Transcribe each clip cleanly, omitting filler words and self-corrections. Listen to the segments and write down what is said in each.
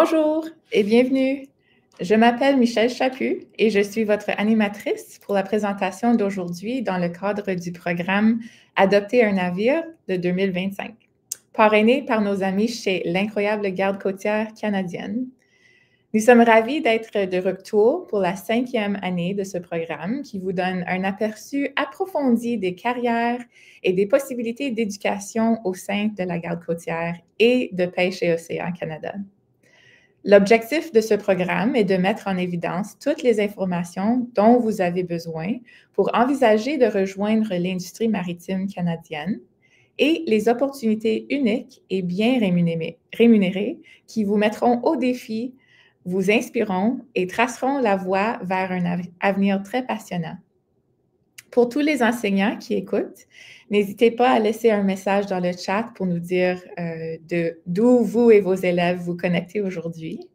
Bonjour et bienvenue. Je m'appelle Michèle Chaput et je suis votre animatrice pour la présentation d'aujourd'hui dans le cadre du programme Adopter un navire de 2025, parrainé par nos amis chez l'Incroyable Garde côtière canadienne. Nous sommes ravis d'être de retour pour la 5e année de ce programme qui vous donne un aperçu approfondi des carrières et des possibilités d'éducation au sein de la Garde côtière et de Pêche et Océan Canada. L'objectif de ce programme est de mettre en évidence toutes les informations dont vous avez besoin pour envisager de rejoindre l'industrie maritime canadienne et les opportunités uniques et bien rémunérées qui vous mettront au défi, vous inspireront et traceront la voie vers un avenir très passionnant. Pour tous les enseignants qui écoutent, n'hésitez pas à laisser un message dans le chat pour nous dire d'où vous et vos élèves vous connectez aujourd'hui.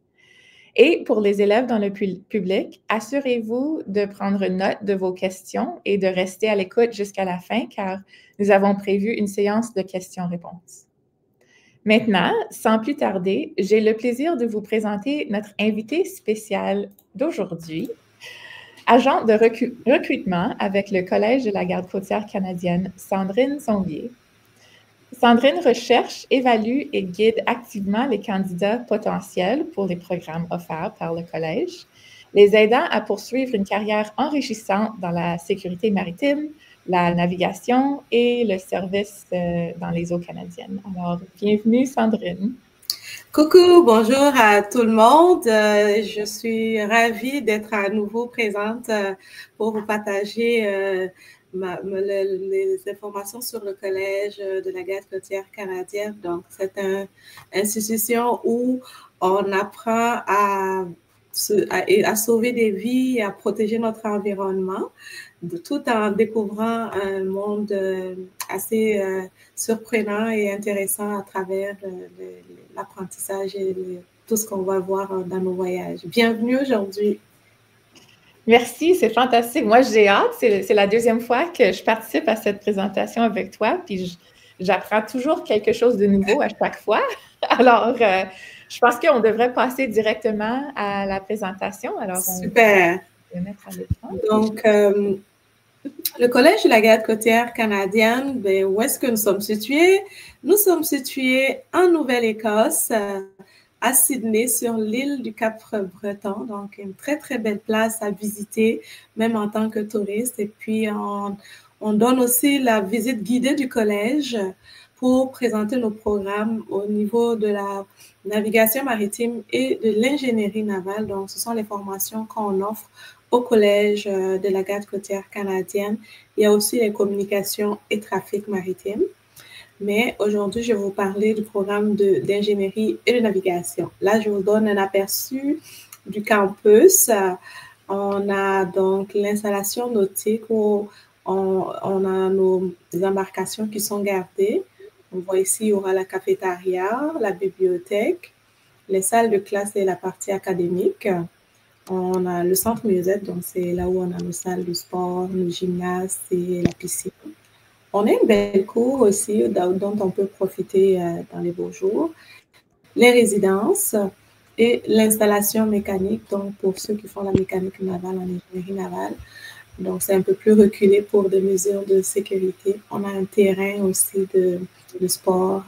Et pour les élèves dans le public, assurez-vous de prendre note de vos questions et de rester à l'écoute jusqu'à la fin car nous avons prévu une séance de questions-réponses. Maintenant, sans plus tarder, j'ai le plaisir de vous présenter notre invité spécial d'aujourd'hui, agent de recrutement avec le Collège de la Garde côtière canadienne, Sandrine Sombier. Sandrine recherche, évalue et guide activement les candidats potentiels pour les programmes offerts par le Collège, les aidant à poursuivre une carrière enrichissante dans la sécurité maritime, la navigation et le service dans les eaux canadiennes. Alors, bienvenue Sandrine. Coucou, bonjour à tout le monde. Je suis ravie d'être à nouveau présente pour vous partager les informations sur le Collège de la Garde côtière canadienne. Donc, c'est une institution où on apprend à sauver des vies, à protéger notre environnement, tout en découvrant un monde assez surprenant et intéressant à travers l'apprentissage et tout ce qu'on va voir dans nos voyages. Bienvenue aujourd'hui. Merci, c'est fantastique. Moi, j'ai hâte. C'est la deuxième fois que je participe à cette présentation avec toi, puis j'apprends toujours quelque chose de nouveau à chaque fois. Alors, je pense qu'on devrait passer directement à la présentation. Alors, super. On va mettre à l'écran. Donc, le Collège de la Garde côtière canadienne, ben, où est-ce que nous sommes situés? Nous sommes situés en Nouvelle-Écosse, à Sydney, sur l'île du Cap-Breton. Donc, une très, très belle place à visiter, même en tant que touriste. Et puis, on donne aussi la visite guidée du collège pour présenter nos programmes au niveau de la navigation maritime et de l'ingénierie navale. Donc, ce sont les formations qu'on offre au Collège de la Garde côtière canadienne. Il y a aussi les communications et trafic maritime. Mais aujourd'hui, je vais vous parler du programme d'ingénierie et de navigation. Là, je vous donne un aperçu du campus. On a donc l'installation nautique où on a nos embarcations qui sont gardées. On voit ici, il y aura la cafétéria, la bibliothèque, les salles de classe et la partie académique. On a le centre musette, donc c'est là où on a nos salles de sport, nos gymnases et la piscine. On a une belle cour aussi dont on peut profiter dans les beaux jours. Les résidences et l'installation mécanique, donc pour ceux qui font la mécanique navale en ingénierie navale. Donc, c'est un peu plus reculé pour des mesures de sécurité. On a un terrain aussi de sport,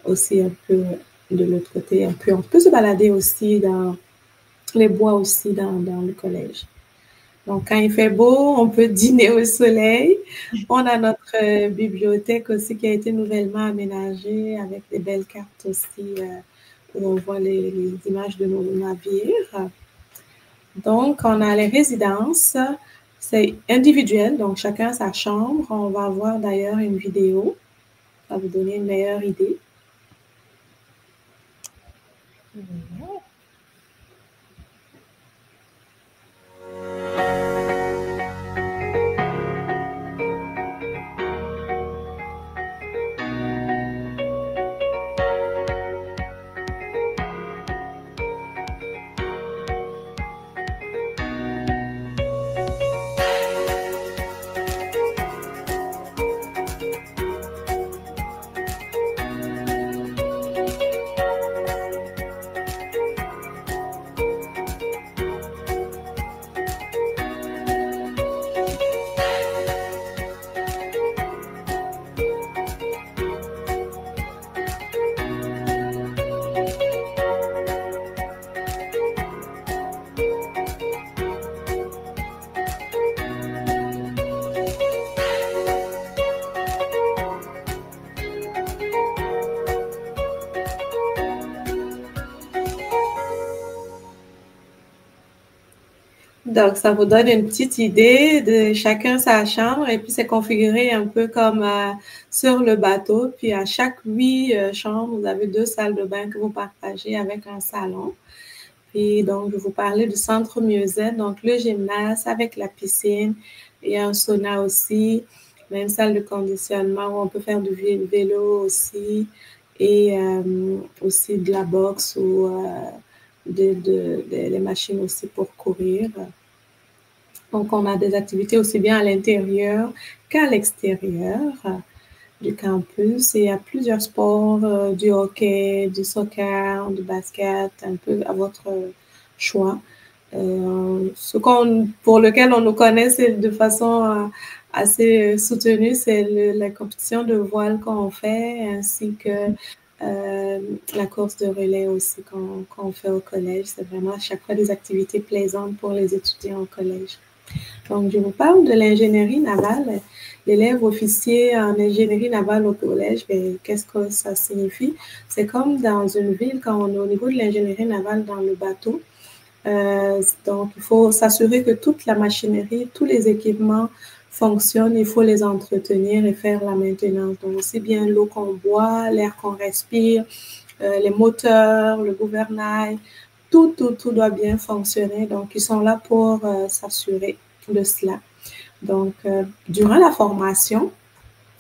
aussi un peu de l'autre côté. On peut se balader aussi dans les bois aussi dans le collège. Donc, quand il fait beau, on peut dîner au soleil. On a notre bibliothèque aussi qui a été nouvellement aménagée avec des belles cartes aussi où on voit les images de nos navires. Donc, on a les résidences. C'est individuel, donc chacun a sa chambre. On va avoir d'ailleurs une vidéo. Ça va vous donner une meilleure idée. Donc, ça vous donne une petite idée de chacun sa chambre et puis c'est configuré un peu comme sur le bateau. Puis à chaque 8 chambres, vous avez 2 salles de bain que vous partagez avec un salon. Puis donc, je vais vous parler du centre mieux-être, donc le gymnase avec la piscine et un sauna aussi, même salle de conditionnement où on peut faire du vélo aussi et aussi de la boxe ou les machines aussi pour courir. Donc, on a des activités aussi bien à l'intérieur qu'à l'extérieur du campus. Et il y a plusieurs sports, du hockey, du soccer, du basket, un peu à votre choix. Pour lequel on nous connaît, c'est de façon assez soutenue, c'est la compétition de voile qu'on fait, ainsi que la course de relais aussi qu'on fait au collège. C'est vraiment à chaque fois des activités plaisantes pour les étudiants au collège. Donc, je vous parle de l'ingénierie navale. L'élève officier en ingénierie navale au collège, qu'est-ce que ça signifie? C'est comme dans une ville, quand on est au niveau de l'ingénierie navale dans le bateau. Donc, il faut s'assurer que toute la machinerie, tous les équipements fonctionnent. Il faut les entretenir et faire la maintenance. Donc, aussi bien l'eau qu'on boit, l'air qu'on respire, les moteurs, le gouvernail, tout doit bien fonctionner. Donc, ils sont là pour s'assurer de cela. Donc, durant la formation,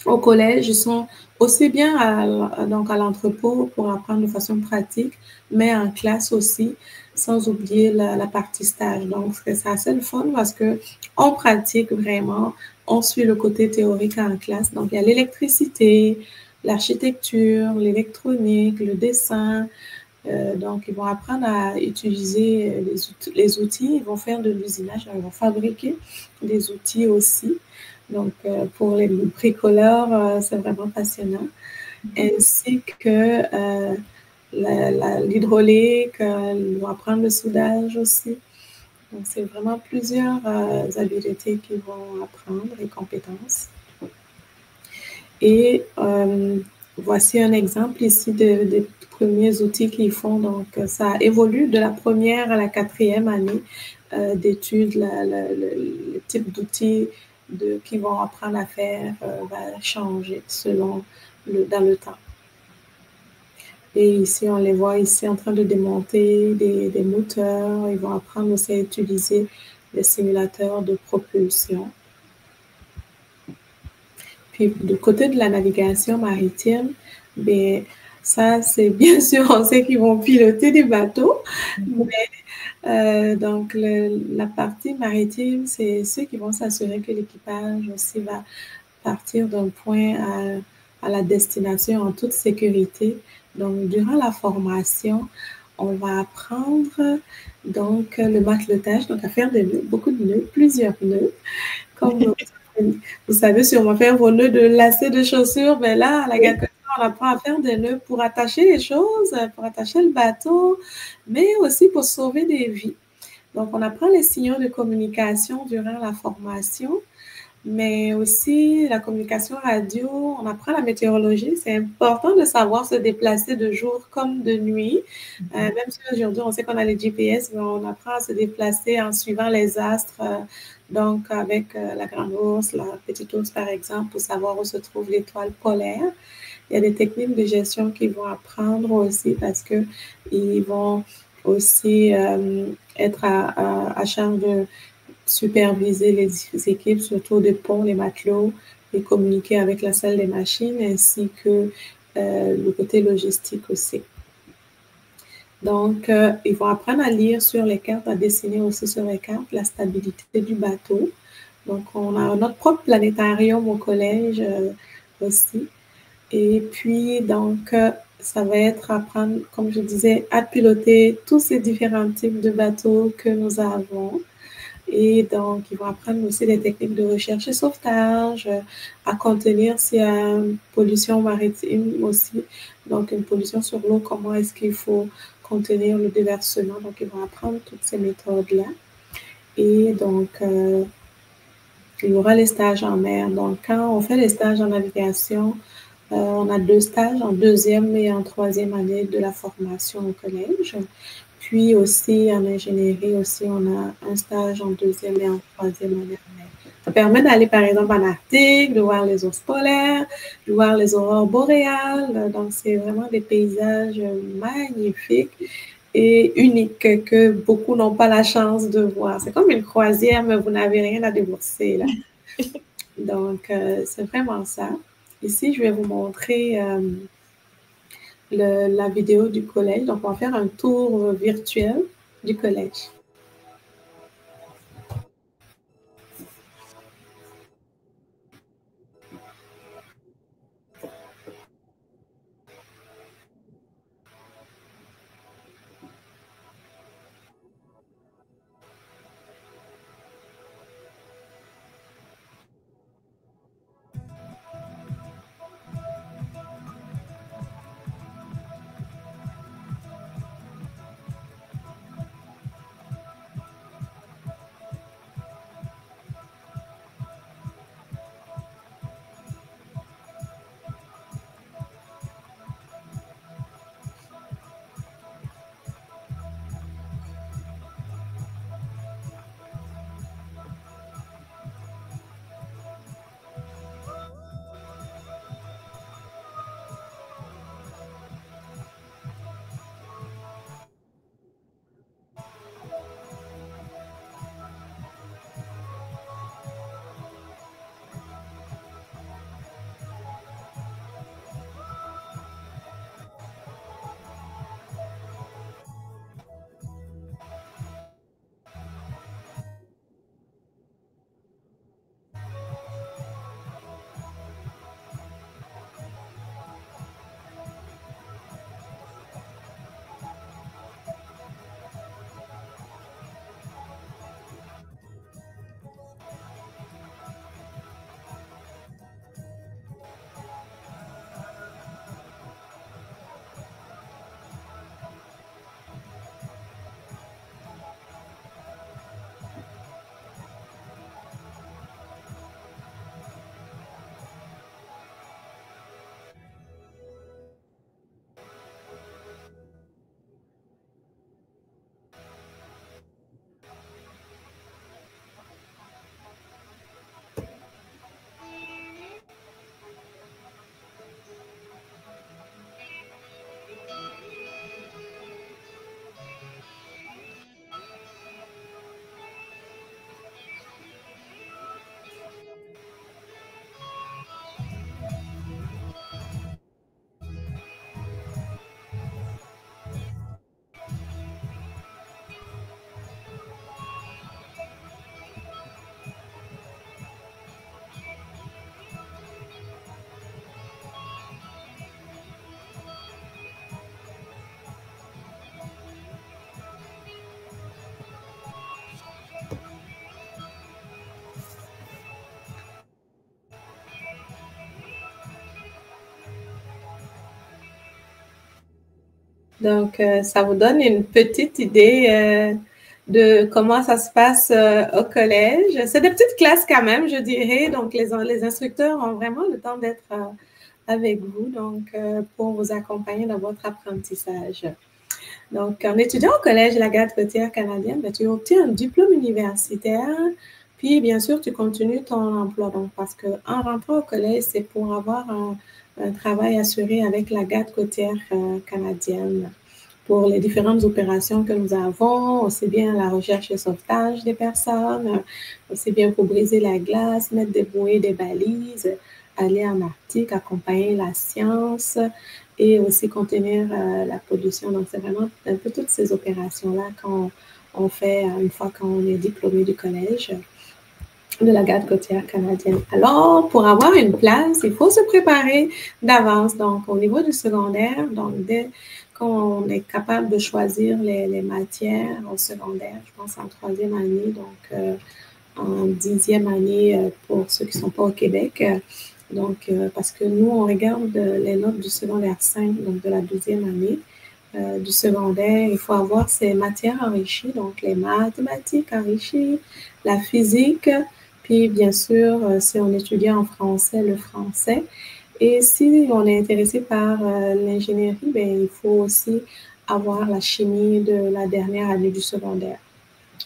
au collège, ils sont aussi bien à l'entrepôt pour apprendre de façon pratique, mais en classe aussi, sans oublier la partie stage. Donc, c'est assez le fun parce que on pratique vraiment, on suit le côté théorique en classe. Donc, il y a l'électricité, l'architecture, l'électronique, le dessin. Donc, ils vont apprendre à utiliser les outils. Ils vont faire de l'usinage, ils vont fabriquer des outils aussi. Donc, pour les bricoleurs, c'est vraiment passionnant. Ainsi que l'hydraulique, ils vont apprendre le soudage aussi. Donc, c'est vraiment plusieurs habiletés qu'ils vont apprendre et compétences. Et voici un exemple ici des premiers outils qu'ils font. Donc, ça évolue de la première à la 4e année d'études. Le type d'outils qu'ils vont apprendre à faire va changer selon dans le temps. Et ici, on les voit ici en train de démonter des moteurs. Ils vont apprendre aussi à utiliser des simulateurs de propulsion. Puis, du côté de la navigation maritime, bien, ça, c'est bien sûr, on sait qu'ils vont piloter des bateaux, mais donc, la partie maritime, c'est ceux qui vont s'assurer que l'équipage aussi va partir d'un point à la destination en toute sécurité. Donc, durant la formation, on va apprendre donc le matelotage, donc à faire des nœuds, beaucoup de nœuds, plusieurs nœuds, comme vous savez sûrement faire vos nœuds de lacets de chaussures, mais là, à la garde côtière, on apprend à faire des nœuds pour attacher les choses, pour attacher le bateau, mais aussi pour sauver des vies. Donc, on apprend les signaux de communication durant la formation, mais aussi la communication radio, on apprend la météorologie. C'est important de savoir se déplacer de jour comme de nuit. Même si aujourd'hui, on sait qu'on a les GPS, mais on apprend à se déplacer en suivant les astres. Donc, avec la grande ours, la petite ours, par exemple, pour savoir où se trouve l'étoile polaire. Il y a des techniques de gestion qu'ils vont apprendre aussi parce qu'ils vont aussi être à charge de superviser les équipes, surtout des ponts, les matelots, et communiquer avec la salle des machines, ainsi que le côté logistique aussi. Donc, ils vont apprendre à lire sur les cartes, à dessiner aussi sur les cartes la stabilité du bateau. Donc, on a notre propre planétarium au collège aussi. Et puis, donc, ça va être apprendre, comme je disais, à piloter tous ces différents types de bateaux que nous avons. Et donc, ils vont apprendre aussi des techniques de recherche et sauvetage, à contenir s'il y a une pollution maritime aussi. Donc, une pollution sur l'eau, comment est-ce qu'il faut contenir le déversement. Donc, ils vont apprendre toutes ces méthodes-là. Et donc, il y aura les stages en mer. Donc, quand on fait les stages en navigation, on a 2 stages, en 2e et en 3e année de la formation au collège. Puis aussi, en ingénierie, aussi, on a un stage en deuxième et en troisième année. Ça permet d'aller, par exemple, en Arctique, de voir les ours polaires, de voir les aurores boréales. Donc, c'est vraiment des paysages magnifiques et uniques que beaucoup n'ont pas la chance de voir. C'est comme une croisière, mais vous n'avez rien à débourser, là. Donc, c'est vraiment ça. Ici, je vais vous montrer la vidéo du collège. Donc, on va faire un tour virtuel du collège. Donc, ça vous donne une petite idée de comment ça se passe au collège. C'est des petites classes quand même, je dirais. Donc, les instructeurs ont vraiment le temps d'être avec vous, donc pour vous accompagner dans votre apprentissage. Donc, en étudiant au collège de la garde côtière canadienne, ben, tu obtiens un diplôme universitaire, puis bien sûr, tu continues ton emploi. Donc, parce qu'en rentrant au collège, c'est pour avoir un travail assuré avec la garde côtière canadienne pour les différentes opérations que nous avons, aussi bien la recherche et sauvetage des personnes, aussi bien pour briser la glace, mettre des bouées, des balises, aller en Arctique, accompagner la science et aussi contenir la pollution. Donc, c'est vraiment un peu toutes ces opérations-là qu'on fait une fois qu'on est diplômé du collège de la garde côtière canadienne. Alors, pour avoir une place, il faut se préparer d'avance. Donc, au niveau du secondaire, donc dès qu'on est capable de choisir les matières au secondaire, je pense en troisième année, donc en 10e année pour ceux qui ne sont pas au Québec. Donc, parce que nous, on regarde les notes du secondaire 5, donc de la 12e année. Du secondaire, il faut avoir ces matières enrichies, donc les mathématiques enrichies, la physique, puis bien sûr, si on étudie en français, le français. Et si on est intéressé par l'ingénierie, bien, il faut aussi avoir la chimie de la dernière année du secondaire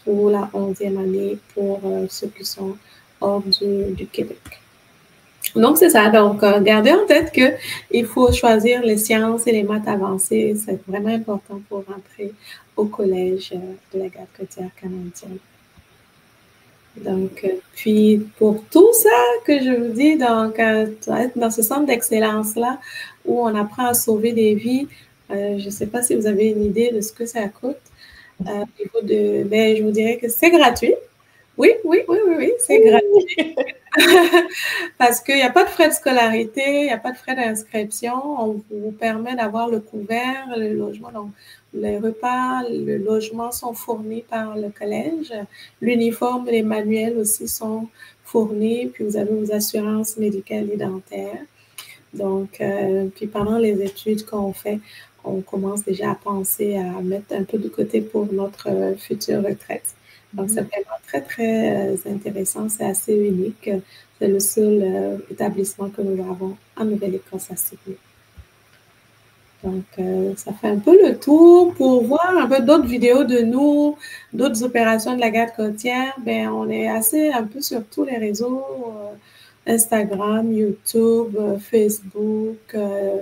ou la 11e année pour ceux qui sont hors du Québec. Donc, c'est ça. Donc, gardez en tête qu'il faut choisir les sciences et les maths avancées. C'est vraiment important pour rentrer au collège de la Garde côtière canadienne. Donc, puis pour tout ça que je vous dis, donc, être dans ce centre d'excellence-là où on apprend à sauver des vies, je ne sais pas si vous avez une idée de ce que ça coûte. Je vous dirais que c'est gratuit. Oui, c'est gratuit. Parce qu'il n'y a pas de frais de scolarité, il n'y a pas de frais d'inscription. On vous permet d'avoir le couvert, le logement. Donc, les repas, le logement sont fournis par le collège. L'uniforme, les manuels aussi sont fournis. Puis, vous avez vos assurances médicales et dentaires. Donc, puis pendant les études qu'on fait, on commence déjà à penser à mettre un peu de côté pour notre future retraite. Donc, c'est vraiment très, très intéressant. C'est assez unique. C'est le seul établissement que nous avons en Nouvelle-Écosse à Sydney. Donc, ça fait un peu le tour. Pour voir un peu d'autres vidéos de nous, d'autres opérations de la Garde côtière, ben, on est assez un peu sur tous les réseaux, Instagram, YouTube, Facebook,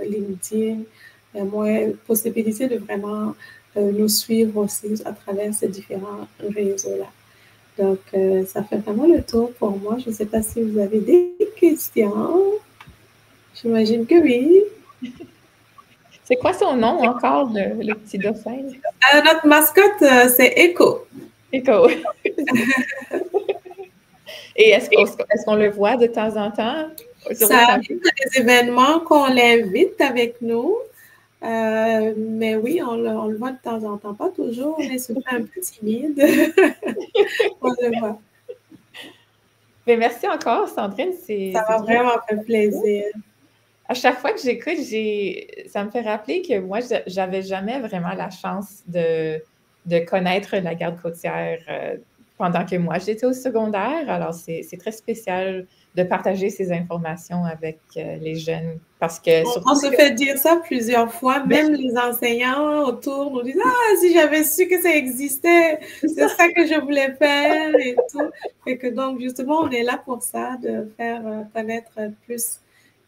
LinkedIn. Possibilité de vraiment nous suivre aussi à travers ces différents réseaux-là. Donc, ça fait vraiment le tour pour moi. Je ne sais pas si vous avez des questions. J'imagine que oui. C'est quoi son nom encore, le petit dauphin? Notre mascotte, c'est Echo. Echo. Et est-ce qu'on le voit de temps en temps? Ça arrive dans les événements qu'on l'invite avec nous. Mais oui, on le voit de temps en temps. Pas toujours, on est souvent un peu timide. On le voit. Mais merci encore, Sandrine. Ça m'a vraiment fait plaisir. À chaque fois que j'écoute, ça me fait rappeler que moi, j'avais jamais vraiment la chance de connaître la Garde côtière pendant que moi, j'étais au secondaire. Alors, c'est très spécial de partager ces informations avec les jeunes parce que... On se fait dire ça plusieurs fois, même les enseignants autour nous disent « Ah, si j'avais su que ça existait, c'est ça que je voulais faire et tout. » Et que donc, justement, on est là pour ça, de faire connaître plus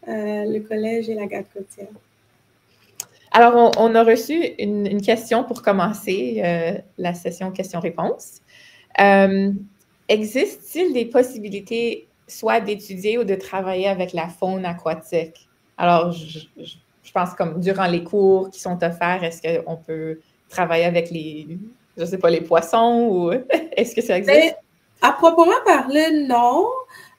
le collège et la Garde côtière. Alors, on a reçu une question pour commencer la session questions-réponses. Existe-t-il des possibilités soit d'étudier ou de travailler avec la faune aquatique? Alors, je pense comme durant les cours qui sont offerts, est-ce qu'on peut travailler avec je ne sais pas, les poissons ou est-ce que ça existe? Mais, à proprement parler, non.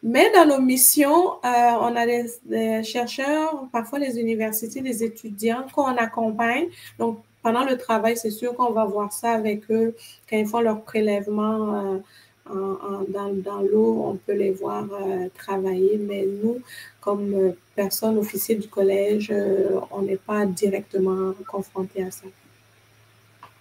Mais dans nos missions, on a des chercheurs, parfois les universités, les étudiants qu'on accompagne. Donc, pendant le travail, c'est sûr qu'on va voir ça avec eux. Quand ils font leur prélèvement dans l'eau, on peut les voir travailler. Mais nous, comme personnes officiers du collège, on n'est pas directement confrontés à ça.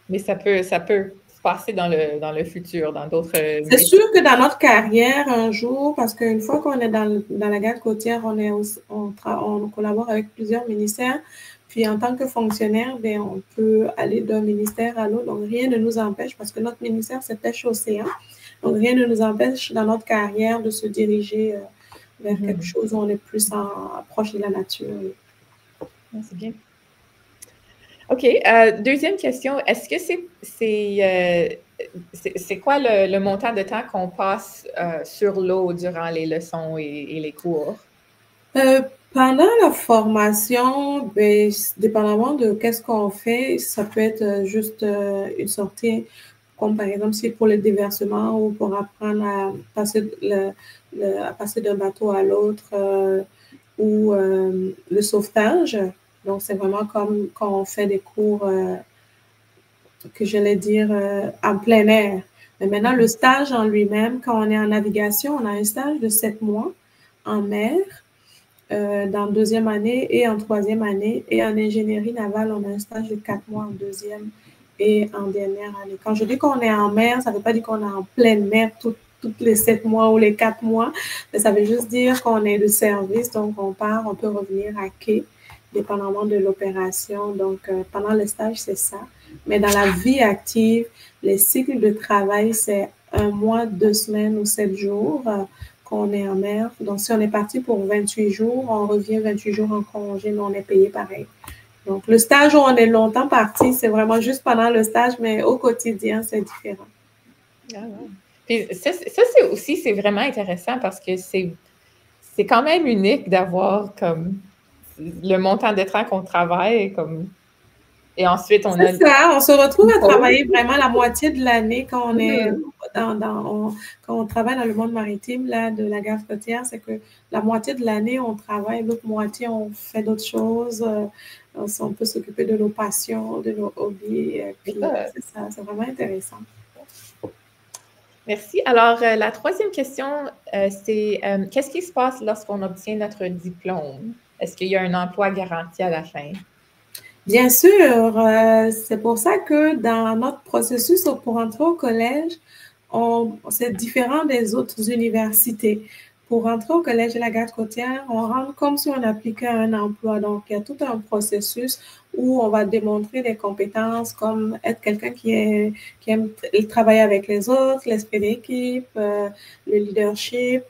Mais ça peut se passer dans le futur, dans d'autres... C'est sûr que dans notre carrière, un jour, parce qu'une fois qu'on est dans la Garde côtière, on collabore avec plusieurs ministères. Puis en tant que fonctionnaire, bien, on peut aller d'un ministère à l'autre. Donc rien ne nous empêche, parce que notre ministère, c'est pêche-océan. Donc rien ne nous empêche dans notre carrière de se diriger vers quelque chose où on est plus proche de la nature. C'est bien. OK. Deuxième question. Est-ce que c'est quoi le montant de temps qu'on passe sur l'eau durant les leçons et les cours? Pendant la formation, ben, dépendamment de qu'est-ce qu'on fait, ça peut être juste une sortie, comme par exemple si pour le déversement ou pour apprendre à passer d'un bateau à l'autre ou le sauvetage. Donc, c'est vraiment comme quand on fait des cours, que j'allais dire, en plein air. Mais maintenant, le stage en lui-même, quand on est en navigation, on a un stage de 7 mois en mer dans deuxième année et en troisième année. Et en ingénierie navale, on a un stage de 4 mois en deuxième et en dernière année. Quand je dis qu'on est en mer, ça ne veut pas dire qu'on est en pleine mer toutes les 7 mois ou les 4 mois, mais ça veut juste dire qu'on est de service, donc on part, on peut revenir à quai, dépendamment de l'opération. Donc, pendant le stage, c'est ça. Mais dans la vie active, les cycles de travail, c'est 1 mois, 2 semaines ou 7 jours qu'on est en mer. Donc, si on est parti pour 28 jours, on revient 28 jours en congé, mais on est payé pareil. Donc, le stage où on est longtemps parti, c'est vraiment juste pendant le stage, mais au quotidien, c'est différent. Ah, ouais. Puis ça c'est vraiment intéressant parce que c'est quand même unique d'avoir comme le montant de temps qu'on travaille comme et ensuite on a... C'est ça, on se retrouve à travailler vraiment la moitié de l'année quand on est quand on travaille dans le monde maritime là, de la garde côtière, c'est que la moitié de l'année on travaille, l'autre moitié on fait d'autres choses, on peut s'occuper de nos passions, de nos hobbies, puis c'est ça, c'est vraiment intéressant. Merci. Alors, la troisième question, c'est qu'est-ce qui se passe lorsqu'on obtient notre diplôme? Est-ce qu'il y a un emploi garanti à la fin? Bien sûr, c'est pour ça que dans notre processus pour entrer au collège, c'est différent des autres universités. Pour entrer au collège de la garde côtière, on rentre comme si on appliquait un emploi. Donc, il y a tout un processus où on va démontrer des compétences comme être quelqu'un qui aime travailler avec les autres, l'esprit d'équipe, le leadership,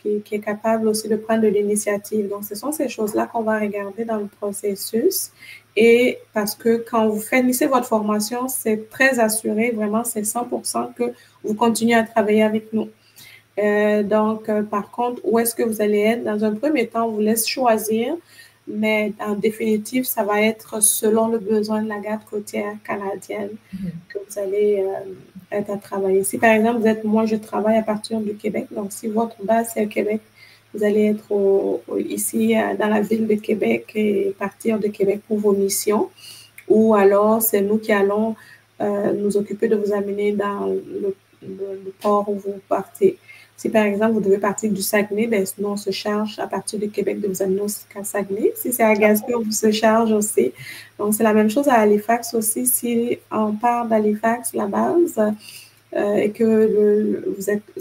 qui est capable aussi de prendre de l'initiative. Donc, ce sont ces choses-là qu'on va regarder dans le processus. Et parce que quand vous finissez votre formation, c'est très assuré, vraiment, c'est 100% que vous continuez à travailler avec nous. Par contre, où est-ce que vous allez être? Dans un premier temps, on vous laisse choisir, mais en définitive, ça va être selon le besoin de la garde côtière canadienne que vous allez être à travailler. Si par exemple, moi, je travaille à partir du Québec, donc si votre base c'est au Québec, vous allez être ici dans la ville de Québec et partir de Québec pour vos missions, ou alors c'est nous qui allons nous occuper de vous amener dans le port où vous partez. Si par exemple, vous devez partir du Saguenay, ben, nous, on se charge à partir du Québec de vous amener au Saguenay. Si c'est à Gaspé, on vous se charge aussi. Donc, c'est la même chose à Halifax aussi. Si on part d'Halifax, la base, et que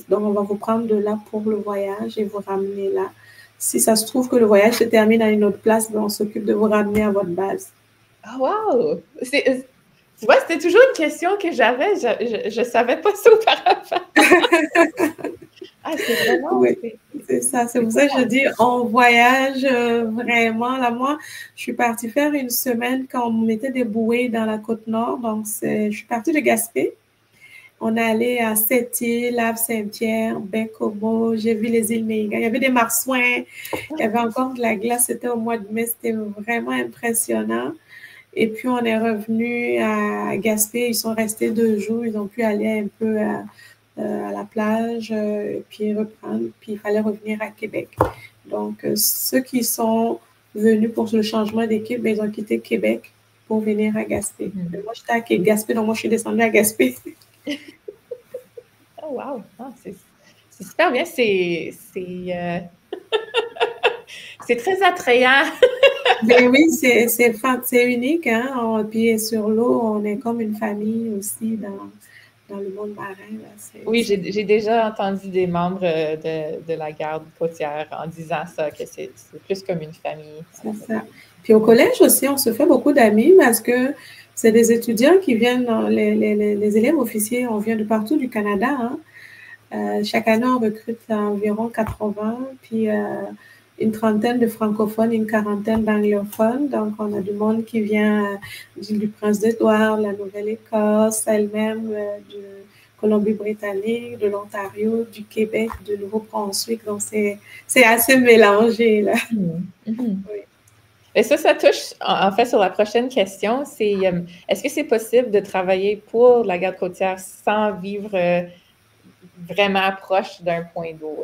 donc on va vous prendre de là pour le voyage et vous ramener là. Si ça se trouve que le voyage se termine à une autre place, ben, on s'occupe de vous ramener à votre base. Ah, wow! Tu vois, c'était toujours une question que j'avais. Je ne savais pas ça auparavant. Ah, c'est vraiment... Oui, c'est ça. C'est pour ça que je dis, on voyage vraiment. Là, moi, je suis partie faire une semaine quand on mettait des bouées dans la Côte-Nord. Donc, je suis partie de Gaspé. On est allé à Sept-Îles, Havre-Saint-Pierre, Baie-Comeau. J'ai vu les îles Méga. Il y avait des marsouins. Il y avait encore de la glace. C'était au mois de mai. C'était vraiment impressionnant. Et puis, on est revenu à Gaspé. Ils sont restés 2 jours. Ils ont pu aller un peu à la plage, puis reprendre. Puis, il fallait revenir à Québec. Donc, ceux qui sont venus pour le changement d'équipe, ils ont quitté Québec pour venir à Gaspé. Moi, j'étais à Gaspé, donc moi, je suis descendue à Gaspé. Oh, wow! Ah, c'est super bien. C'est très attrayant. Ben oui, c'est unique. Hein? Puis sur l'eau, on est comme une famille aussi dans le monde marin. Là. Oui, j'ai déjà entendu des membres de la garde côtière en disant ça, que c'est plus comme une famille. C'est ça. Puis au collège aussi, on se fait beaucoup d'amis parce que c'est des étudiants qui viennent, les élèves officiers, on vient de partout du Canada. Hein? Chaque année, on recrute environ 80, puis une trentaine de francophones, une quarantaine d'anglophones. Donc, on a du monde qui vient du Prince-d'Édouard, la Nouvelle-Écosse, elle-même, de Colombie-Britannique, de l'Ontario, du Québec, du Nouveau-Brunswick. Donc, c'est assez mélangé, là. Oui. Et ça touche, en fait, sur la prochaine question, c'est est-ce que c'est possible de travailler pour la garde côtière sans vivre vraiment proche d'un point d'eau?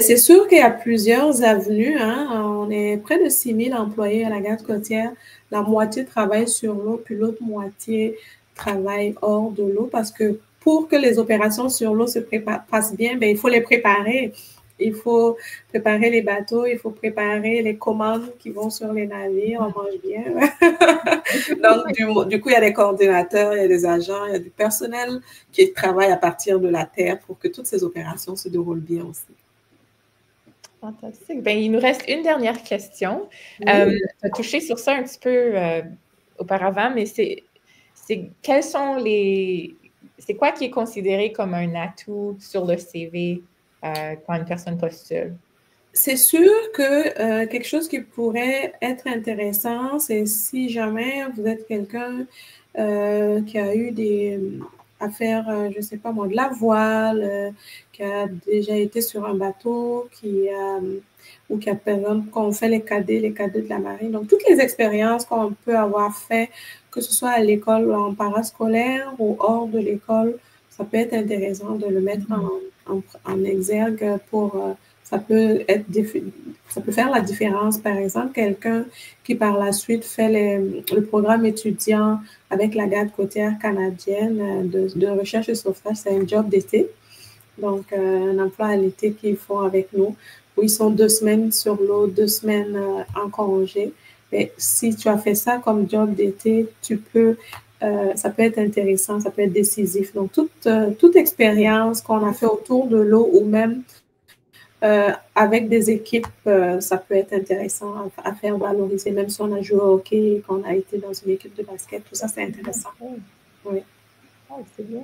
C'est sûr qu'il y a plusieurs avenues. Hein? On est près de 6 000 employés à la garde côtière. La moitié travaille sur l'eau, puis l'autre moitié travaille hors de l'eau parce que pour que les opérations sur l'eau se passent bien, ben, il faut les préparer. Il faut préparer les bateaux, il faut préparer les commandes qui vont sur les navires, on mange bien. Donc, du coup, il y a des coordinateurs, il y a des agents, il y a du personnel qui travaille à partir de la terre pour que toutes ces opérations se déroulent bien aussi. Fantastique. Ben, il nous reste une dernière question. Oui. Tu as touché sur ça un petit peu auparavant, mais quels sont c'est quoi qui est considéré comme un atout sur le CV quand une personne postule? C'est sûr que quelque chose qui pourrait être intéressant, c'est si jamais vous êtes quelqu'un qui a eu à faire, je ne sais pas moi, de la voile, qui a déjà été sur un bateau, ou qui a, par exemple, qu'on fait les cadets de la marine. Donc, toutes les expériences qu'on peut avoir fait, que ce soit à l'école en parascolaire ou hors de l'école, ça peut être intéressant de le mettre en exergue pour... ça peut faire la différence. Par exemple, quelqu'un qui par la suite fait le programme étudiant avec la garde côtière canadienne de recherche et sauvetage, c'est un job d'été. Donc, un emploi à l'été qu'ils font avec nous, où ils sont 2 semaines sur l'eau, 2 semaines en congé. Mais si tu as fait ça comme job d'été, ça peut être intéressant, ça peut être décisif. Donc, toute expérience qu'on a fait autour de l'eau ou même avec des équipes, ça peut être intéressant à faire valoriser, même si on a joué au hockey, qu'on a été dans une équipe de basket, tout ça, c'est intéressant. Oui. Oh, c'est bien.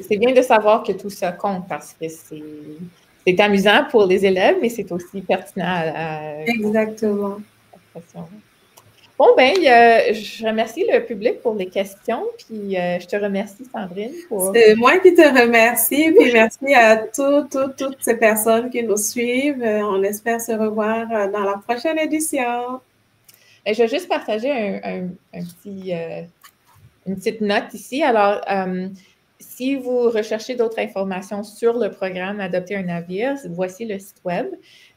C'est bien de savoir que tout ça compte parce que c'est amusant pour les élèves, mais c'est aussi pertinent Exactement. Bon, ben, je remercie le public pour les questions, puis je te remercie, Sandrine. C'est moi qui te remercie, puis merci à toutes ces personnes qui nous suivent. On espère se revoir dans la prochaine édition. Et je vais juste partager une petite note ici. Alors, si vous recherchez d'autres informations sur le programme Adopter un navire, voici le site web.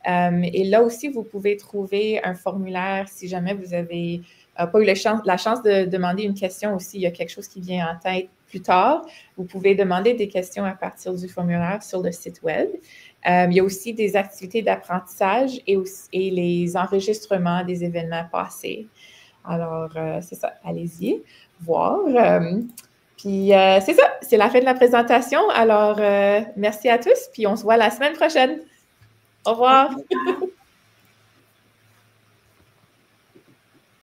Et là aussi, vous pouvez trouver un formulaire si jamais vous avez pas eu la chance de demander une question aussi, il y a quelque chose qui vient en tête plus tard. Vous pouvez demander des questions à partir du formulaire sur le site web. Il y a aussi des activités d'apprentissage et les enregistrements des événements passés. Alors, c'est ça, allez-y voir. Puis, c'est ça, c'est la fin de la présentation. Alors, merci à tous, puis on se voit la semaine prochaine. Au revoir.